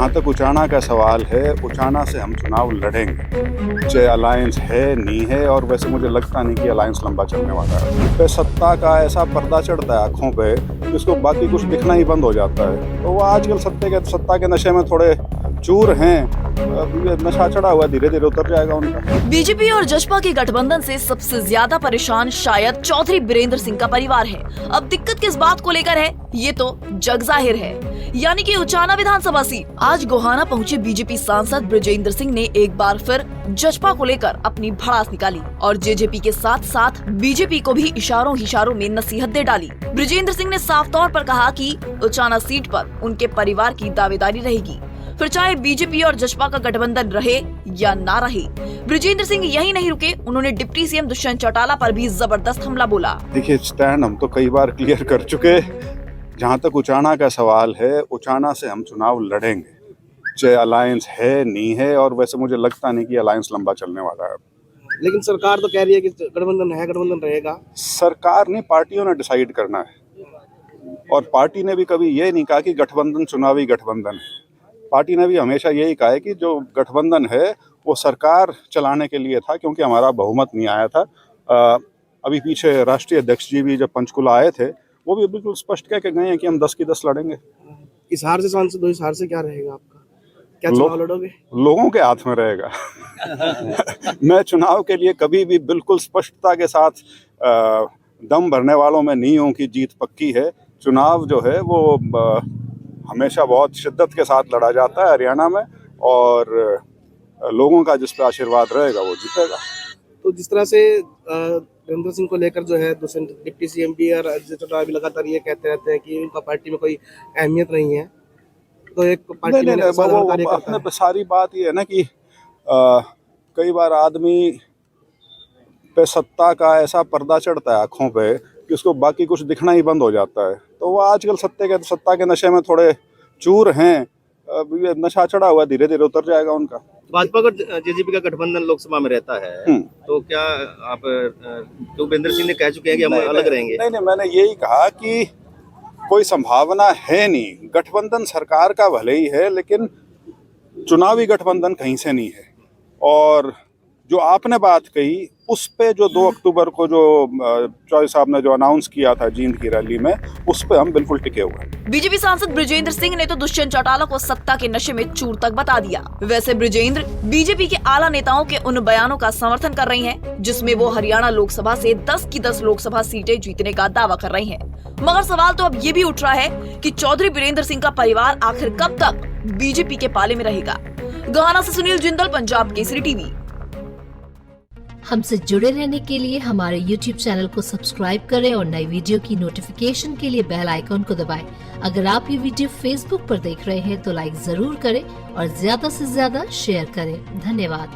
जहाँ तक उचाना का सवाल है, उचाना से हम चुनाव लड़ेंगे, चाहे अलायंस है नहीं है, और वैसे मुझे लगता नहीं कि अलायंस लंबा चलने वाला है। पे सत्ता का ऐसा पर्दा चढ़ता है आँखों पे, जिसको बाकी कुछ दिखना ही बंद हो जाता है। तो वो आजकल सत्ता के नशे में थोड़े चूर हैं। नशा चढ़ा हुआ, धीरे धीरे उतर जाएगा उनका। बीजेपी और जसपा के गठबंधन से सबसे ज्यादा परेशान शायद चौधरी बीरेंद्र सिंह का परिवार है। अब दिक्कत किस बात को लेकर है, ये तो जग जाहिर है, यानी कि उचाना विधानसभा सीट। आज गोहाना पहुंचे बीजेपी सांसद बृजेंद्र सिंह ने एक बार फिर जसपा को लेकर अपनी भड़ास निकाली और जेजेपी के साथ साथ बीजेपी को भी इशारों में नसीहत दे डाली। बृजेंद्र सिंह ने साफ तौर पर कहा कि उचाना सीट पर उनके परिवार की दावेदारी रहेगी, फिर चाहे बीजेपी और जसपा का गठबंधन रहे या ना रहे। बृजेंद्र सिंह यही नहीं रुके, उन्होंने डिप्टी सीएम दुष्यंत चौटाला पर भी जबरदस्त हमला बोला। देखिए, स्टैंड हम तो कई बार क्लियर कर चुके। जहाँ तक उचाना का सवाल है, उचाना से हम चुनाव लड़ेंगे, चाहे अलायंस है नहीं है, और वैसे मुझे लगता नहीं कि अलायंस लंबा चलने वाला है। लेकिन सरकार तो कह रही है कि गठबंधन है, गठबंधन रहेगा। सरकार ने, पार्टियों ने डिसाइड करना है, और पार्टी ने भी कभी ये नहीं कहा कि गठबंधन चुनावी गठबंधन है। पार्टी ने भी हमेशा यही कहा है कि जो गठबंधन है वो सरकार चलाने के लिए था, क्योंकि हमारा बहुमत नहीं आया था। अभी पीछे राष्ट्रीय अध्यक्ष जी भी जब पंचकुला आए थे, वो भी बिल्कुल स्पष्ट कह के गए हैं कि हम 10 की 10 लड़ेंगे। इस हार से सांसद, इस हार से क्या रहेगा आपका? क्या चुनाव लड़ोगे? लोगों के हाथ में रहेगा। मैं चुनाव के लिए कभी भी बिल्कुल स्पष्टता के साथ दम भरने वालों में नहीं हूँ कि जीत पक्की है। चुनाव जो है वो हमेशा बहुत शिद्दत के साथ लड़ा जाता है हरियाणा में, और लोगों का जिस पे आशीर्वाद रहेगा वो जीतेगा। तो जिस तरह से बीरेंद्र सिंह को लेकर जो है डिप्टी सीएम भी और चौटाला भी लगातार ये कहते रहते हैं कि उनका पार्टी में कोई अहमियत नहीं है, तो एक पार्टी में अपने सारी बात ये है ना कि कई बार आदमी पे सत्ता का ऐसा पर्दा चढ़ता है आँखों पे कि उसको बाकी कुछ दिखना ही बंद हो जाता है। तो वो आजकल सत्ता के नशे में थोड़े चूर हैं। नशा चढ़ा हुआ, धीरे धीरे उतर जाएगा उनका। भाजपा का जेजेपी का गठबंधन लोकसभा में रहता है, तो क्या आप, तो बीरेंद्र सिंह ने कह चुके हैं कि हम अलग रहेंगे? नहीं, मैंने यही कहा कि कोई संभावना है नहीं। गठबंधन सरकार का भले ही है, लेकिन चुनावी गठबंधन कहीं से नहीं है। और जो आपने बात कही, उस पे जो 2 अक्टूबर को जो चौधरी साहब ने जो अनाउंस किया था जींद की रैली में, उस पे हम बिल्कुल टिके हुए हैं। बीजेपी सांसद बृजेंद्र सिंह ने तो दुष्यंत चौटाला को सत्ता के नशे में चूर तक बता दिया। वैसे बृजेंद्र बीजेपी के आला नेताओं के उन बयानों का समर्थन कर रही हैं, जिसमें वो हरियाणा लोकसभा से 10 की 10 लोकसभा सीटें जीतने का दावा कर रही हैं। मगर सवाल तो अब ये भी उठ रहा है कि चौधरी बीरेंद्र सिंह का परिवार आखिर कब तक बीजेपी के पाले में रहेगा। गोहाना से सुनील जिंदल, पंजाब केसरी टीवी। हमसे जुड़े रहने के लिए हमारे YouTube चैनल को सब्सक्राइब करें और नई वीडियो की नोटिफिकेशन के लिए बेल आइकॉन को दबाएं। अगर आप ये वीडियो Facebook पर देख रहे हैं तो लाइक जरूर करें और ज्यादा से ज्यादा शेयर करें। धन्यवाद।